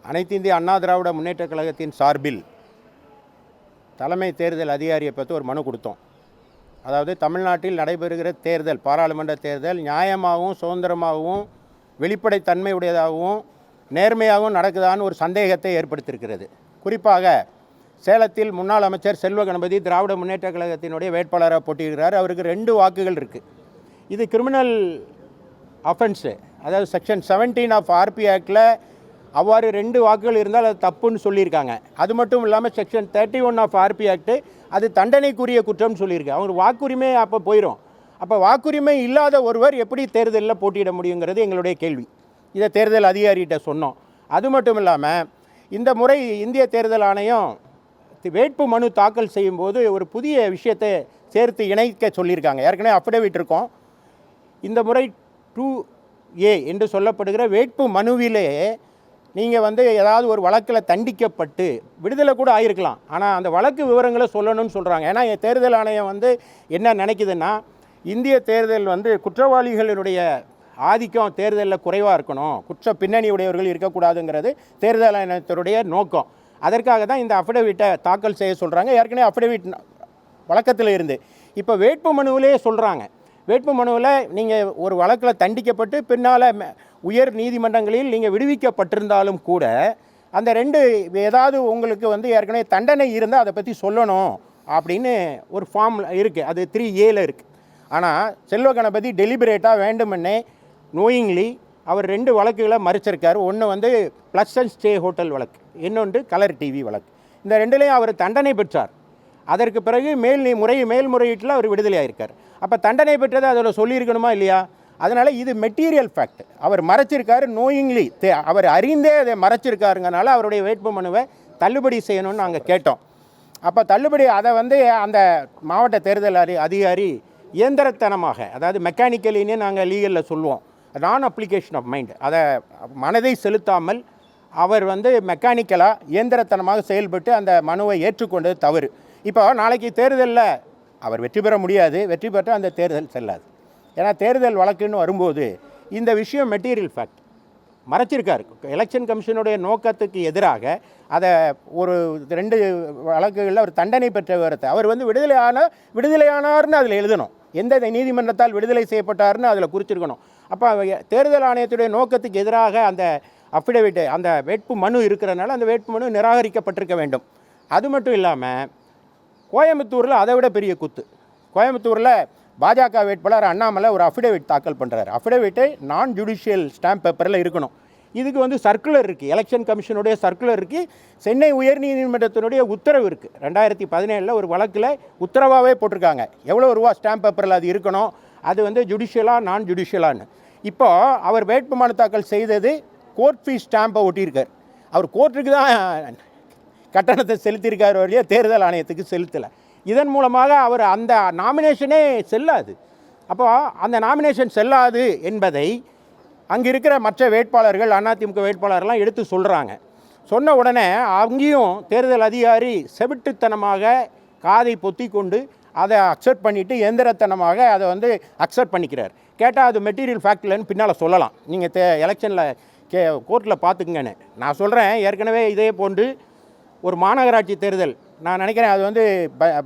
அனைத்து இந்திய அண்ணா திராவிட முன்னேற்றக் கழகத்தின் சார்பில் தலைமை தேர்தல் அதிகாரியை பற்றி ஒரு மனு கொடுத்தோம். அதாவது தமிழ்நாட்டில் நடைபெறுகிற தேர்தல், பாராளுமன்ற தேர்தல் நியாயமாகவும் சுதந்திரமாகவும் வெளிப்படைத்தன்மையுடையதாகவும் நேர்மையாகவும் நடக்குதான்னு ஒரு சந்தேகத்தை ஏற்படுத்தியிருக்கிறது. குறிப்பாக சேலத்தில் முன்னாள் அமைச்சர் செல்வ கணபதி திராவிட முன்னேற்றக் கழகத்தினுடைய வேட்பாளராக போட்டியிடுகிறார். அவருக்கு 2 வாக்குகள் இருக்குது. இது கிரிமினல் அஃபென்ஸு, அதாவது செக்ஷன் 17 ஆஃப் ஆர்பி ஆக்டில் அவ்வாறு 2 வாக்குகள் இருந்தால் அது தப்புன்னு சொல்லியிருக்காங்க. அது மட்டும் இல்லாமல் செக்ஷன் 31 ஆஃப் ஆர்பி ஆக்டு அது தண்டனைக்குரிய குற்றம்னு சொல்லியிருக்கு. அவங்க வாக்குரிமை அப்போ போயிடும். அப்போ வாக்குரிமை இல்லாத ஒருவர் எப்படி தேர்தலில் போட்டியிட முடியுங்கிறது எங்களுடைய கேள்வி. இதை தேர்தல் அதிகாரிகிட்ட சொன்னோம். அது மட்டும் இல்லாமல் இந்த முறை இந்திய தேர்தல் ஆணையம் வேட்பு மனு தாக்கல் செய்யும்போது ஒரு புதிய விஷயத்தை சேர்த்து இணைக்க சொல்லியிருக்காங்க. ஏற்கனவே அஃபிடவிட் இருக்கும். இந்த முறை 2A என்று சொல்லப்படுகிற வேட்பு மனுவிலே நீங்கள் ஏதாவது ஒரு வழக்கில் தண்டிக்கப்பட்டு விடுதலை கூட ஆகிருக்கலாம். ஆனால் அந்த வழக்கு விவரங்களை சொல்லணும்னு சொல்கிறாங்க. ஏன்னா தேர்தல் ஆணையம் என்ன நினைக்குதுன்னா, இந்திய தேர்தல் குற்றவாளிகளுடைய ஆதிக்கம் தேர்தலில் குறைவாக இருக்கணும், குற்ற பின்னணி உடையவர்கள் இருக்கக்கூடாதுங்கிறது தேர்தல் ஆணையத்தினுடைய நோக்கம். அதற்காக தான் இந்த அஃபிடவிட்டை தாக்கல் செய்ய சொல்கிறாங்க. ஏற்கனவே அஃபிடவிட் வழக்கத்தில் இருந்து இப்போ வேட்பு மனுவிலே சொல்கிறாங்க. வேட்பு மனுவில் நீங்கள் ஒரு வழக்கில் தண்டிக்கப்பட்டு பின்னால் உயர் நீதிமன்றங்களில் நீங்கள் விடுவிக்கப்பட்டிருந்தாலும் கூட அந்த 2 ஏதாவது உங்களுக்கு ஏற்கனவே தண்டனை இருந்தால் அதை பற்றி சொல்லணும் அப்படின்னு ஒரு ஃபார்ம் இருக்குது. அது 3Aல இருக்குது. ஆனால் செல்வ கணபதி டெலிபரேட்டாக வேண்டுமென்னே நோயிங்லி அவர் 2 வழக்குகளை மறுச்சிருக்கார். ஒன்று ப்ளஸ் அண்ட் ஸ்டே ஹோட்டல் வழக்கு, இன்னொன்று கலர் டிவி வழக்கு. இந்த 2லையும் அவர் தண்டனை பெற்றார். அதற்கு பிறகு மேல்முறையீட்டில் அவர் விடுதலை ஆகியிருக்கார். அப்போ தண்டனை பெற்றதை அதில் சொல்லியிருக்கணுமா இல்லையா? அதனால் இது மெட்டீரியல் ஃபேக்ட். அவர் மறைச்சிருக்காரு நோயிங்லி, அவர் அறிந்தே அதை மறைச்சிருக்காருங்கனால அவருடைய வேட்பு மனுவை தள்ளுபடி செய்யணும்னு நாங்கள் கேட்டோம். அப்போ தள்ளுபடி அதை அந்த மாவட்ட தேர்தல் அதிகாரி இயந்திரத்தனமாக, அதாவது மெக்கானிக்கலின்னு நாங்கள் லீகலில் சொல்லுவோம், நான் அப்ளிகேஷன் ஆஃப் மைண்ட், அதை மனதை செலுத்தாமல் அவர் மெக்கானிக்கலாக இயந்திரத்தனமாக செயல்பட்டு அந்த மனுவை ஏற்றுக்கொண்டது தவறு. இப்போ நாளைக்கு தேர்தலில் அவர் வெற்றி பெற முடியாது, வெற்றி பெற்றால் அந்த தேர்தல் செல்லாது. ஏன்னா தேர்தல் வழக்குன்னு வரும்போது இந்த விஷயம் மெட்டீரியல் ஃபேக்ட் மறைச்சிருக்காரு. எலெக்ஷன் கமிஷனுடைய நோக்கத்துக்கு எதிராக அதை ஒரு 2 வழக்குகளில் அவர் தண்டனை பெற்ற விவரத்தை அவர் விடுதலையானார்னு அதில் எழுதணும். எந்த நீதிமன்றத்தால் விடுதலை செய்யப்பட்டார்னு அதில் குறிச்சிருக்கணும். அப்போ தேர்தல் ஆணையத்துடைய நோக்கத்துக்கு எதிராக அந்த அஃபிடவிட், அந்த வேட்பு மனு இருக்கிறனால அந்த வேட்பு மனு நிராகரிக்கப்பட்டிருக்க வேண்டும். அது மட்டும் இல்லாமல் கோயம்புத்தூரில் அதை விட பெரிய குத்து. கோயம்புத்தூரில் பாஜக வேட்பாளர் அண்ணாமலை ஒரு அஃபிடவிட் தாக்கல் பண்ணுறாரு. அஃபிடவிட்டை நான் ஜுடிஷியல் ஸ்டாம்ப் பேப்பரில் இருக்கணும். இதுக்கு சர்க்குலர் இருக்குது, எலெக்ஷன் கமிஷனுடைய சர்க்குலர் இருக்குது, சென்னை உயர்நீதிமன்றத்தினுடைய உத்தரவு இருக்குது. 2017 ஒரு வழக்கில் உத்தரவாகவே போட்டிருக்காங்க எவ்வளோ ரூபா ஸ்டாம்ப் பேப்பரில் அது இருக்கணும், அது ஜுடிஷியலாக நான் ஜுடிஷியலான்னு. இப்போது அவர் வேட்புமனு தாக்கல் செய்தது கோர்ட் ஃபீஸ் ஸ்டாம்பை ஒட்டியிருக்கார். அவர் கோர்ட்டுக்கு தான் கட்டணத்தை செலுத்தியிருக்கார் வழியாக தேர்தல் ஆணையத்துக்கு செலுத்தலை. இதன் மூலமாக அவர் அந்த நாமினேஷனே செல்லாது. அப்போ அந்த நாமினேஷன் செல்லாது என்பதை அங்கே இருக்கிற மற்ற வேட்பாளர்கள், அதிமுக வேட்பாளர்லாம் எடுத்து சொல்கிறாங்க. சொன்ன உடனே அங்கேயும் தேர்தல் அதிகாரி செவிட்டுத்தனமாக காதை பொத்தி கொண்டு அதை அக்செப்ட் பண்ணிவிட்டு எந்திரத்தனமாக அதை அக்செப்ட் பண்ணிக்கிறார். கேட்டால் அது மெட்டீரியல் ஃபேக்ட்லன்னு பின்னால் சொல்லலாம். நீங்கள் எலெக்ஷனில் கோர்ட்டில் பார்த்துக்குங்கன்னு நான் சொல்கிறேன். ஏற்கனவே இதே போன்று ஒரு மாநகராட்சி தேர்தல், நான் நினைக்கிறேன் அது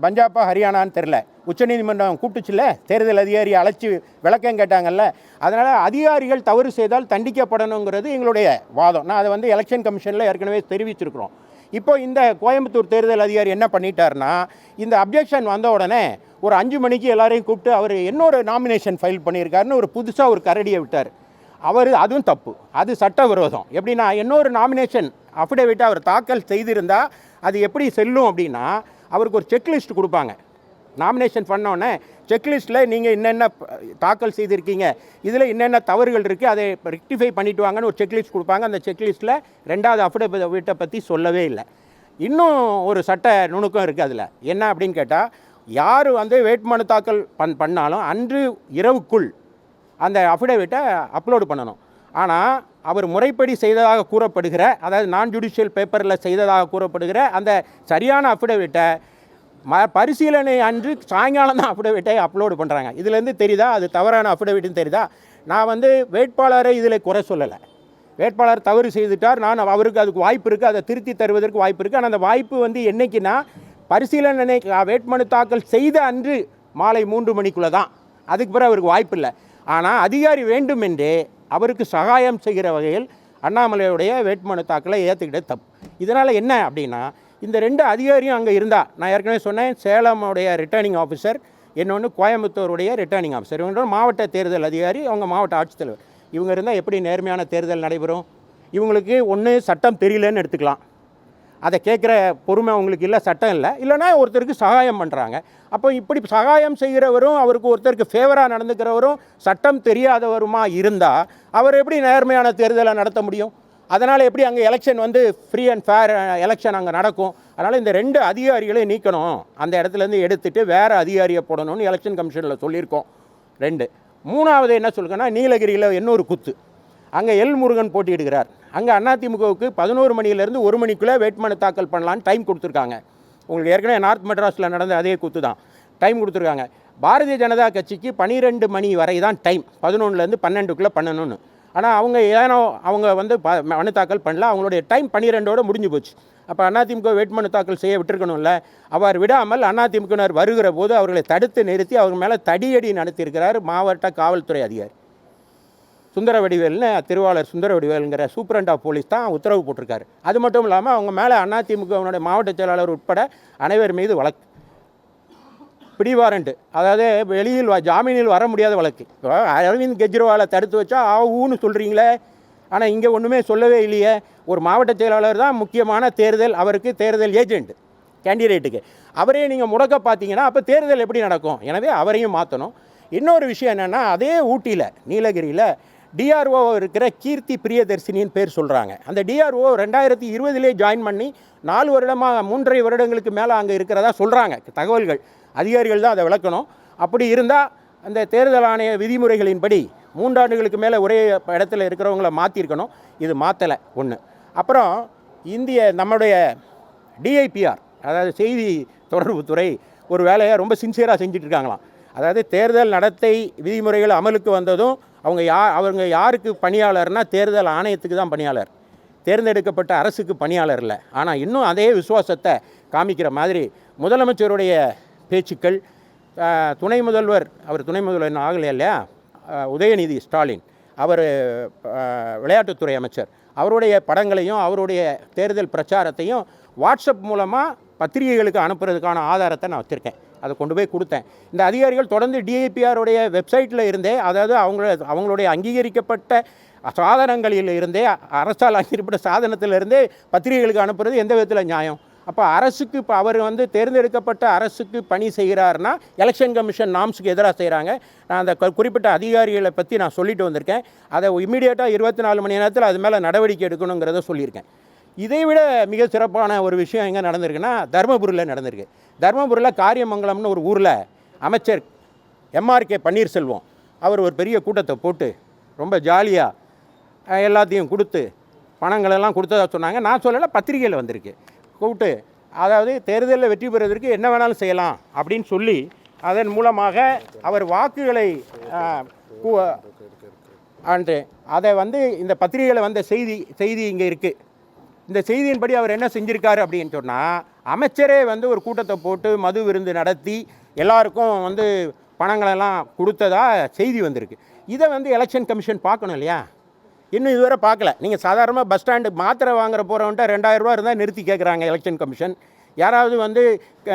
பஞ்சாபா ஹரியானான்னு தெரில, உச்சநீதிமன்றம் கூப்பிட்டுச்சுல்ல, தேர்தல் அதிகாரியை அழைச்சி விளக்கம் கேட்டாங்கல்ல. அதனால் அதிகாரிகள் தவறு செய்தால் தண்டிக்கப்படணுங்கிறது எங்களுடைய வாதம். நான் அதை எலெக்ஷன் கமிஷனில் ஏற்கனவே தெரிவிச்சிருக்கிறோம். இப்போ இந்த கோயம்புத்தூர் தேர்தல் அதிகாரி என்ன பண்ணிட்டார்னா, இந்த அப்ஜெக்ஷன் வந்த உடனே ஒரு 5 மணிக்கு எல்லாரையும் கூப்பிட்டு அவர் இன்னொரு நாமினேஷன் ஃபைல் பண்ணியிருக்காருன்னு ஒரு புதுசாக ஒரு கரடியை விட்டார். அதுவும் தப்பு, அது சட்டவிரோதம். எப்படின்னா, இன்னொரு நாமினேஷன் அஃபிடவிட்டை அவர் தாக்கல் செய்திருந்தால் அது எப்படி செல்லும் அப்படின்னா, அவருக்கு ஒரு செக்லிஸ்ட் கொடுப்பாங்க. நாமினேஷன் பண்ணோன்னே செக்லிஸ்ட்டில் நீங்கள் என்னென்ன தாக்கல் செய்திருக்கீங்க, இதில் என்னென்ன தவறுகள் இருக்குது, அதை ரெக்டிஃபை பண்ணிட்டு வாங்கன்னு ஒரு செக்லிஸ்ட் கொடுப்பாங்க. அந்த செக்லிஸ்ட்டில் 2வது அஃபிடவிட்டை பற்றி சொல்லவே இல்லை. இன்னும் ஒரு சட்ட நுணுக்கம் இருக்குது அதில். என்ன அப்படின்னு கேட்டால், யார் வேட்புமனு தாக்கல் பண்ணாலும் அன்று இரவுக்குள் அந்த அஃபிடவிட்டை அப்லோடு பண்ணணும். ஆனால் அவர் முறைப்படி செய்ததாக கூறப்படுகிற, அதாவது நான் ஜுடிஷியல் பேப்பரில் செய்ததாக கூறப்படுகிற அந்த சரியான அஃபிடவிட்டை பரிசீலனை அன்று சாயங்காலம் தான் அஃபிடவிட்டை அப்லோடு பண்ணுறாங்க. இதுலேருந்து தெரியுதா அது தவறான அஃபிடவிட்னு தெரியுதா? நான் வேட்பாளரை இதில் குறை சொல்லலை. வேட்பாளர் தவறு செய்துட்டார், நான் அவருக்கு அதுக்கு வாய்ப்பு இருக்குது, அதை திருத்தி தருவதற்கு வாய்ப்பு இருக்குது. ஆனால் அந்த வாய்ப்பு வந்து என்றைக்குன்னா பரிசீலனை வேட்புமனு தாக்கல் செய்த அன்று மாலை 3 மணிக்குள்ளே தான். அதுக்கு பிறகு அவருக்கு வாய்ப்பு இல்லை. ஆனால் அதிகாரி வேண்டுமென்றே அவருக்கு சகாயம் செய்கிற வகையில் அண்ணாமலையுடைய வேட்புமனு தாக்கலை ஏற்றுக்கிட்டது தப்பு. இதனால் என்ன அப்படின்னா, இந்த 2 அதிகாரியும் அங்கே இருந்தால், நான் ஏற்கனவே சொன்னேன், சேலமுடைய ரிட்டர்னிங் ஆஃபீஸர், இன்னொன்று கோயம்புத்தூருடைய ரிட்டர்னிங் ஆஃபீஸர், இவங்க மாவட்ட தேர்தல் அதிகாரி, அவங்க மாவட்ட ஆட்சித்தலைவர், இவங்க இருந்தால் எப்படி நேர்மையான தேர்தல் நடைபெறும்? இவங்களுக்கு ஒன்று சட்டம் தெரியலன்னு எடுத்துக்கலாம், அதை கேட்குற பொறுமை அவங்களுக்கு இல்லை, சட்டம் இல்லை, இல்லைனா ஒருத்தருக்கு சகாயம் பண்ணுறாங்க. அப்போ இப்படி சகாயம் செய்கிறவரும் அவருக்கு ஒருத்தருக்கு ஃபேவராக நடந்துக்கிறவரும் சட்டம் தெரியாதவருமா இருந்தால் அவர் எப்படி நேர்மையான தேர்தலை நடத்த முடியும்? அதனால் எப்படி அங்கே எலெக்ஷன் வந்து ஃப்ரீ அண்ட் ஃபேர் எலெக்ஷன் அங்கே நடக்கும்? அதனால் இந்த 2 அதிகாரிகளையும் நீக்கணும், அந்த இடத்துலேருந்து எடுத்துகிட்டு வேறு அதிகாரியை போடணும்னு எலெக்ஷன் கமிஷனில் சொல்லியிருக்கோம். 2. 3வது என்ன சொல்லுங்கன்னா, நீலகிரியில் இன்னொரு குத்து, அங்கே எல் முருகன் போட்டியிடுகிறார். அங்கே அதிமுகவுக்கு 11 மணிலேருந்து 1 மணிக்குள்ளே வேட்புமனு தாக்கல் பண்ணலான்னு டைம் கொடுத்துருக்காங்க. உங்களுக்கு ஏற்கனவே நார்த் மெட்ராஸில் நடந்த அதே குத்து தான், டைம் கொடுத்துருக்காங்க. பாரதிய ஜனதா கட்சிக்கு 12 மணி வரை தான் டைம், 11லேருந்து 12க்குள்ளே பண்ணணும்னு. ஆனால் அவங்க ஏனோ அவங்க வந்து மனு தாக்கல் பண்ணல, அவங்களுடைய டைம் 12ஓட முடிஞ்சு போச்சு. அப்போ அதிமுக வேட்புமனு தாக்கல் செய்ய விட்டுருக்கணும்ல. அவர் விடாமல் அதிமுகவினர் வருகிற போது அவர்களை தடுத்து நிறுத்தி அவங்க மேலே தடியடி நடத்தியிருக்கிறார் மாவட்ட காவல்துறை அதிகாரி சுந்தரவடிவேல்னு, திருவாளர் சுந்தரவடிவேலுங்கிற சூப்பரண்ட் ஆஃப் போலீஸ் தான் உத்தரவு போட்டிருக்காரு. அது மட்டும் இல்லாமல் அவங்க மேலே அதிமுகவினுடைய மாவட்ட செயலாளர் உட்பட அனைவர் மீது வழக்கு, பிடிவாரண்ட், அதாவது வெளியில் ஜாமீனில் வர முடியாத வழக்கு. அரவிந்த் கெஜ்ரிவாலை தடுத்து வச்சா ஊன்னு சொல்கிறீங்களே, ஆனால் இங்கே ஒன்றுமே சொல்லவே இல்லையே. ஒரு மாவட்ட செயலாளர் தான் முக்கியமான தேர்தல், அவருக்கு தேர்தல் ஏஜெண்ட் கேண்டிடேட்டுக்கு, அவரே நீங்கள் முடக்க பார்த்தீங்கன்னா அப்போ தேர்தல் எப்படி நடக்கும்? எனவே அவரையும் மாற்றணும். இன்னொரு விஷயம் என்னென்னா, அதே ஊட்டியில் நீலகிரியில் டிஆர்ஓ இருக்கிற கீர்த்தி பிரியதர்சினின்னு பேர் சொல்கிறாங்க. அந்த டிஆர்ஓ 2020 ஜாயின் பண்ணி 4 வருடமாக 3.5 வருடங்களுக்கு மேலே அங்கே இருக்கிறதா சொல்கிறாங்க தகவல்கள். அதிகாரிகள் தான் அதை விளக்கணும். அப்படி இருந்தால் அந்த தேர்தல் ஆணைய விதிமுறைகளின்படி 3 ஆண்டுகளுக்கு மேலே ஒரே இடத்துல இருக்கிறவங்கள மாற்றிருக்கணும். இது மாற்றலை ஒன்று. அப்புறம் நம்முடைய டிஐபிஆர், அதாவது செய்தி தொடர்புத்துறை, ஒரு வேலையை ரொம்ப சின்சியராக செஞ்சிட்ருக்காங்களாம். அதாவது தேர்தல் நடத்தை விதிமுறைகள் அமலுக்கு வந்ததும் அவங்க யாருக்கு பணியாளர்னால் தேர்தல் ஆணையத்துக்கு தான் பணியாளர், தேர்ந்தெடுக்கப்பட்ட அரசுக்கு பணியாளர் இல்லை. ஆனால் இன்னும் அதே விசுவாசத்தை காமிக்கிற மாதிரி முதலமைச்சருடைய பேச்சுக்கள், துணை முதல்வர், அவர் துணை முதல்வர் ஆகலை இல்லையா, உதயநிதி ஸ்டாலின், அவர் விளையாட்டுத்துறை அமைச்சர், அவருடைய படங்களையும் அவருடைய தேர்தல் பிரச்சாரத்தையும் வாட்ஸ்அப் மூலமாக பத்திரிகைகளுக்கு அனுப்புறதுக்கான ஆதாரத்தை நான் வச்சுருக்கேன். அதை கொண்டு போய் கொடுத்தேன். இந்த அதிகாரிகள் தொடர்ந்து டிஐபிஆருடைய வெப்சைட்டில் இருந்தே, அதாவது அவங்களுடைய அங்கீகரிக்கப்பட்ட சாதனங்களில் இருந்தே, அரசால் அங்கீகரிக்கப்பட்ட சாதனத்திலிருந்தே பத்திரிகைகளுக்கு அனுப்புறது எந்த விதத்தில் நியாயம்? அப்போ அரசுக்கு, இப்போ அவர் வந்து தேர்ந்தெடுக்கப்பட்ட அரசுக்கு பணி செய்கிறாருன்னா எலெக்ஷன் கமிஷன் நாம்ஸுக்கு எதிராக செய்கிறாங்க. நான் அந்த குறிப்பிட்ட அதிகாரிகளை பற்றி நான் சொல்லிட்டு வந்திருக்கேன். அதை இமீடியட்டாக 24 மணி நேரத்தில் அது மேலே நடவடிக்கை எடுக்கணுங்கிறத சொல்லியிருக்கேன். இதை விட மிக சிறப்பான ஒரு விஷயம் எங்கே நடந்திருக்குன்னா, தருமபுரியில் நடந்திருக்கு. தருமபுரியில் காரியமங்கலம்னு ஒரு ஊரில் அமைச்சர் எம்ஆர்கே பன்னீர்செல்வம் அவர் ஒரு பெரிய கூட்டத்தை போட்டு ரொம்ப ஜாலியாக எல்லாத்தையும் கொடுத்து பணங்களெல்லாம் கொடுத்ததாக சொன்னாங்க. நான் சொல்லலை, பத்திரிகையில் வந்திருக்கு. கூப்பிட்டு, அதாவது தேர்தலில் வெற்றி பெறுவதற்கு என்ன வேணாலும் செய்யலாம் அப்படின்னு சொல்லி, அதன் மூலமாக அவர் வாக்குகளை அதை வந்து இந்த பத்திரிகையில் வந்த செய்தி இங்கே இருக்குது. இந்த செய்தியின்படி அவர் என்ன செஞ்சுருக்காரு அப்படின்னு சொன்னால், அமைச்சரே வந்து ஒரு கூட்டத்தை போட்டு மது விருந்து நடத்தி எல்லாருக்கும் வந்து பணங்களெல்லாம் கொடுத்ததா செய்தி வந்திருக்கு. இதை வந்து எலெக்ஷன் கமிஷன் பார்க்கணும் இல்லையா? இன்னும் இதுவரை பார்க்கல. நீங்கள் சாதாரணமாக பஸ் ஸ்டாண்டு மாத்திரை வாங்குற போகிறவன்ட்ட 2000 ரூபா இருந்தால் நிறுத்தி கேட்குறாங்க எலெக்ஷன் கமிஷன். யாராவது வந்து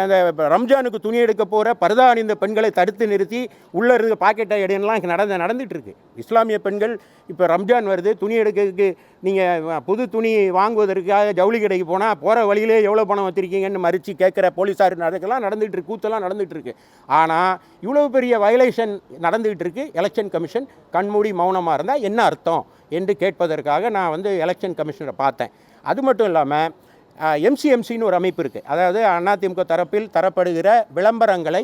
அந்த ரம்ஜானுக்கு துணி எடுக்க போகிற பர்தா அணிந்த பெண்களை தடுத்து நிறுத்தி உள்ளே இருக்க பாக்கெட்டை எடுலாம் நடந்துகிட்ருக்கு. இஸ்லாமிய பெண்கள் இப்போ ரம்ஜான் வருது, துணி எடுக்கிறதுக்கு நீங்கள் புது துணி வாங்குவதற்காக ஜவுளி கடைக்கு போனால் போகிற வழியிலே எவ்வளோ பணம் வச்சுருக்கீங்கன்னு மறித்து கேட்குற போலீஸார் நடக்கலாம் நடந்துகிட்ருக்கு, கூத்தெல்லாம் நடந்துகிட்ருக்கு. ஆனால் இவ்வளோ பெரிய வயலேஷன் நடந்துகிட்டு இருக்கு. எலெக்ஷன் கமிஷன் கண்மூடி மௌனமாக இருந்தால் என்ன அர்த்தம் என்று கேட்பதற்காக நான் வந்து எலெக்ஷன் கமிஷனரை பார்த்தேன். அது மட்டும் இல்லாமல் எம்சிஎம்சின்னு ஒரு அமைப்பு இருக்குது. அதாவது அதிமுக தரப்பில் தரப்படுகிற விளம்பரங்களை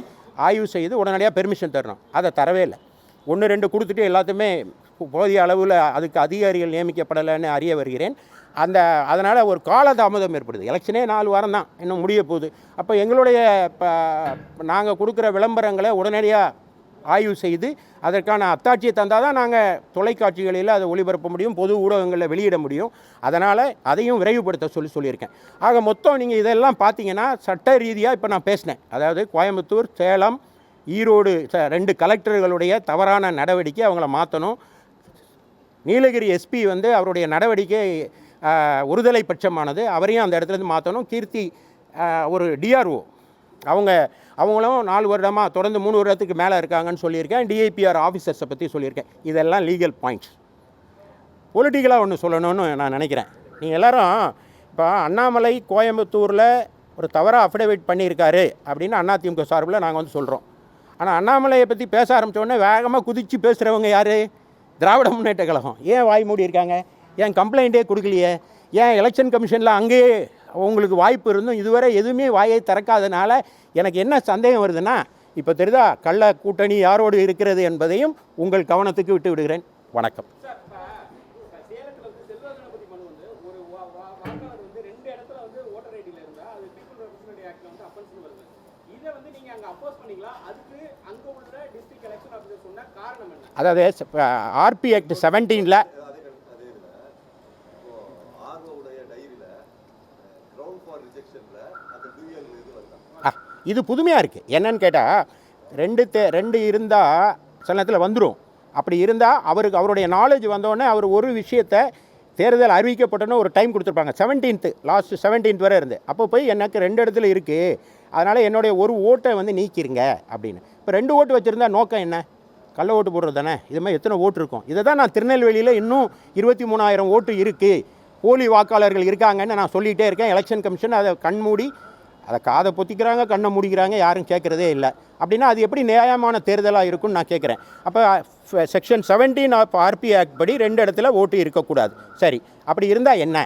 ஆய்வு செய்து உடனடியாக பெர்மிஷன் தரணும். அதை தரவே இல்லை. 1-2 கொடுத்துட்டு எல்லாத்தையுமே போதிய அளவில் அதுக்கு அதிகாரிகள் நியமிக்கப்படலைன்னு அறிய வருகிறேன். அதனால் ஒரு காலதாமதம் ஏற்படுது. எலெக்ஷனே 4 வாரம் தான் இன்னும் முடிய போகுது. அப்போ எங்களுடைய நாங்கள் கொடுக்குற விளம்பரங்களை உடனடியாக ஆய்வு செய்து அதற்கான அத்தாட்சியை தந்தால் தான் நாங்கள் தொலைக்காட்சிகளில் அதை ஒளிபரப்ப முடியும், பொது ஊடகங்களில் வெளியிட முடியும். அதனால் அதையும் விரைவுபடுத்த சொல்லியிருக்கேன். ஆக மொத்தம் நீங்கள் இதெல்லாம் பார்த்தீங்கன்னா சட்ட ரீதியாக இப்போ நான் பேசினேன். அதாவது கோயம்புத்தூர், சேலம், ஈரோடு 2 கலெக்டர்களுடைய தவறான நடவடிக்கை, அவங்கள மாற்றணும். நீலகிரி எஸ்பி வந்து அவருடைய நடவடிக்கை ஒருதலை பட்சமானது, அவரையும் அந்த இடத்துலேருந்து மாற்றணும். கீர்த்தி ஒரு டிஆர்ஓ அவங்களும் 4 வருடமாக தொடர்ந்து 3 வருடத்துக்கு மேலே இருக்காங்கன்னு சொல்லியிருக்கேன். டிஐபிஆர் ஆஃபீஸர்ஸை பற்றி சொல்லியிருக்கேன். இதெல்லாம் லீகல் பாயிண்ட்ஸ். பொலிட்டிக்கலாக ஒன்று சொல்லணும்னு நான் நினைக்கிறேன். நீங்கள் எல்லோரும் இப்போ அண்ணாமலை கோயம்புத்தூரில் ஒரு தவறாக அஃபிடவிட் பண்ணியிருக்காரு அப்படின்னு அதிமுக சார்பில் நாங்கள் வந்து சொல்கிறோம். ஆனால் அண்ணாமலையை பற்றி பேச ஆரம்பித்தோடனே வேகமாக குதித்து பேசுகிறவங்க யார்? திராவிட முன்னேற்ற கழகம். ஏன் வாய் மூடி இருக்காங்க? ஏன் கம்ப்ளைண்ட்டே கொடுக்கலையே? ஏன் எலெக்ஷன் கமிஷனில் அங்கேயே உங்களுக்கு வாய்ப்பு இருந்தும் இதுவரை எதுவுமே வாயை திறக்காதனால எனக்கு என்ன சந்தேகம் வருதுன்னா, இப்போ தெரியுதா கள்ள கூட்டணி யாரோடு இருக்கிறது என்பதையும் உங்கள் கவனத்துக்கு விட்டு விடுகிறேன். வணக்கம். அதாவது ஆர்பி ஆக்ட் 17ல் இது புதுமையாக இருக்குது. என்னன்னு கேட்டால் 2 இருந்தால் சில நேரத்தில் வந்துடும். அப்படி இருந்தால் அவருடைய நாலேஜ் வந்தோடனே அவர் ஒரு விஷயத்தை தேர்தல் அறிவிக்கப்பட்டோன்னு ஒரு டைம் கொடுத்துருப்பாங்க. 17th லாஸ்ட் 17th வரை இருந்து அப்போ போய் எனக்கு 2 இடத்துல இருக்குது, அதனால் என்னுடைய ஒரு ஓட்டை வந்து நீக்கிருங்க அப்படின்னு. இப்போ 2 ஓட்டு வச்சுருந்தா நோக்கம் என்ன? கள்ள ஓட்டு போடுறது தானே. இது மாதிரி எத்தனை ஓட்டு இருக்கும்? இதை தான் நான் திருநெல்வேலியில் இன்னும் 23,000 ஓட்டு இருக்குது, போலி வாக்காளர்கள் இருக்காங்கன்னு நான் சொல்லிகிட்டே இருக்கேன். எலெக்ஷன் கமிஷன் அதை கண்மூடி அதை காதை பொத்திக்கிறாங்க, கண்ணை மூடிக்கிறாங்க, யாரும் கேட்குறதே இல்லை. அப்படின்னா அது எப்படி நியாயமான தேர்தலாக இருக்குன்னு நான் கேட்குறேன். அப்போ செக்ஷன் 17 ஆஃப் ஆர்பி ஆக்ட் படி 2 இடத்துல ஓட்டு இருக்கக்கூடாது. சரி, அப்படி இருந்தால் என்ன?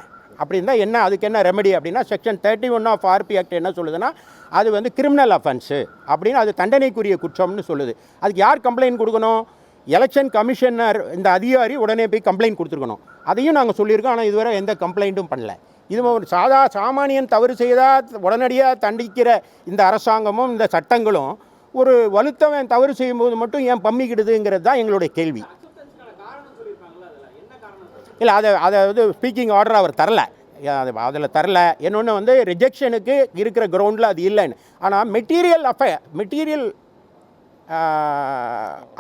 அப்படி இருந்தால் என்ன, அதுக்கு என்ன ரெமெடி அப்படின்னா செக்ஷன் 31 ஆஃப் ஆர்பி ஆக்ட் என்ன சொல்லுதுன்னா, அது வந்து கிரிமினல் அஃபென்ஸு அப்படின்னு, அது தண்டனைக்குரிய குற்றம்னு சொல்லுது. அதுக்கு யார் கம்ப்ளைண்ட் கொடுக்கணும்? எலெக்ஷன் கமிஷனர், இந்த அதிகாரி உடனே போய் கம்ப்ளைண்ட் கொடுத்துருக்கணும். அதையும் நாங்கள் சொல்லியிருக்கோம். ஆனால் இதுவரை எந்த கம்ப்ளைண்ட்டும் பண்ணல. இது ஒரு சாமானியன் தவறு செய்தால் உடனடியாக தண்டிக்கிற இந்த அரசாங்கமும் இந்த சட்டங்களும் ஒரு வலுத்தவன் தவறு செய்யும்போது மட்டும் ஏன் பம்மிக்கிடுதுங்கிறது தான் எங்களுடைய கேள்வி. இல்லை, அதாவது ஸ்பீக்கிங் ஆர்டர் அவர் தரல, அதில் தரல. இன்னொன்று வந்து ரிஜெக்ஷனுக்கு இருக்கிற கிரவுண்டில் அது இல்லைன்னு. ஆனால் மெட்டீரியல்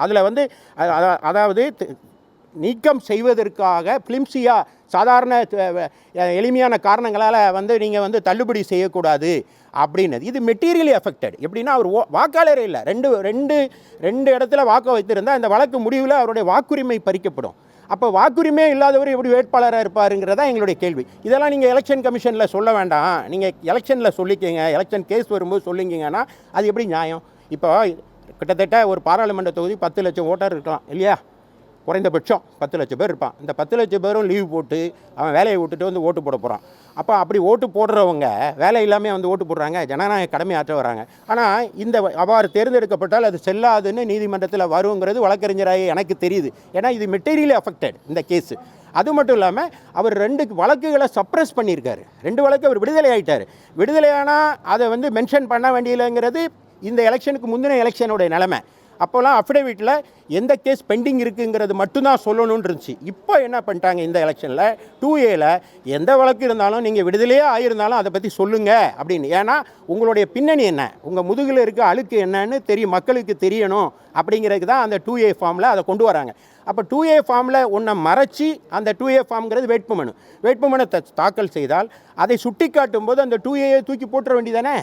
அதில் வந்து அதாவது நீக்கம் செய்வதற்காக ஃபிலிம்ஸியாக சாதாரண எளிமையான காரணங்களால் வந்து நீங்கள் வந்து தள்ளுபடி செய்யக்கூடாது அப்படின்னது. இது மெட்டீரியலி அஃபெக்டட். எப்படின்னா அவர் வாக்காளரே இல்லை, ரெண்டு இடத்துல வாக்கு வைத்திருந்தால் இந்த வழக்கு முடிவில் அவருடைய வாக்குரிமை பறிக்கப்படும். அப்போ வாக்குரிமை இல்லாதவர் எப்படி வேட்பாளராக இருப்பாருங்கிறதா எங்களுடைய கேள்வி. இதெல்லாம் நீங்கள் எலெக்ஷன் கமிஷனில் சொல்ல வேண்டாம், நீங்கள் எலெக்ஷனில் சொல்லிக்கிங்க, எலெக்ஷன் கேஸ் வரும்போது சொல்லிங்கன்னா அது எப்படி நியாயம்? இப்போ கிட்டத்தட்ட ஒரு பாராளுமன்ற தொகுதி 10 லட்சம் ஓட்டர் இருக்கலாம் இல்லையா? குறைந்தபட்சம் 10 லட்சம் பேர் இருப்பான். இந்த 10 லட்சம் பேரும் லீவ் போட்டு அவன் வேலையை விட்டுட்டு வந்து ஓட்டு போட போகிறான். அப்போ அப்படி ஓட்டு போடுறவங்க வேலை இல்லாமல் வந்து ஓட்டு போடுறாங்க, ஜனநாயக கடமை ஆற்ற வராங்க. ஆனால் இந்த அவ்வாறு தேர்ந்தெடுக்கப்பட்டால் அது செல்லாதுன்னு நீதிமன்றத்தில் வருங்கிறது வழக்கறிஞராக எனக்கு தெரியுது. ஏன்னா இது மெட்டீரியலி அஃபெக்டட் இந்த கேஸு. அது மட்டும் இல்லாமல் அவர் 2 வழக்குகளை சப்ரஸ் பண்ணியிருக்காரு. 2 வழக்கு அவர் விடுதலை ஆகிட்டார். விடுதலையானால் அதை வந்து மென்ஷன் பண்ண வேண்டியலைங்கிறது இந்த எலெக்ஷனுக்கு முந்தின எலெக்ஷனுடைய நிலைமை. அப்போல்லாம் அஃபிடவிட்டில் எந்த கேஸ் பெண்டிங் இருக்குங்கிறது மட்டும்தான் சொல்லணும்னு இருந்துச்சு. இப்போ என்ன பண்ணிட்டாங்க, இந்த எலெக்ஷனில் 2Aல எந்த வழக்கு இருந்தாலும் நீங்கள் விடுதலையே ஆகியிருந்தாலும் அதை பற்றி சொல்லுங்கள் அப்படின்னு. ஏன்னா உங்களுடைய பின்னணி என்ன, உங்கள் முதுகில் இருக்க அழுக்கு என்னன்னு தெரியும், மக்களுக்கு தெரியணும் அப்படிங்கிறதுக்கு தான் அந்த 2A ஃபார்மில் அதை கொண்டு வராங்க. அப்போ 2A ஃபார்மில் ஒன்றை மறைச்சி அந்த 2A ஃபார்ம்ங்கிறது வேட்புமனு தாக்கல் செய்தால் அதை சுட்டி காட்டும் போது அந்த 2Aயை தூக்கி போட்டுற வேண்டியதானே.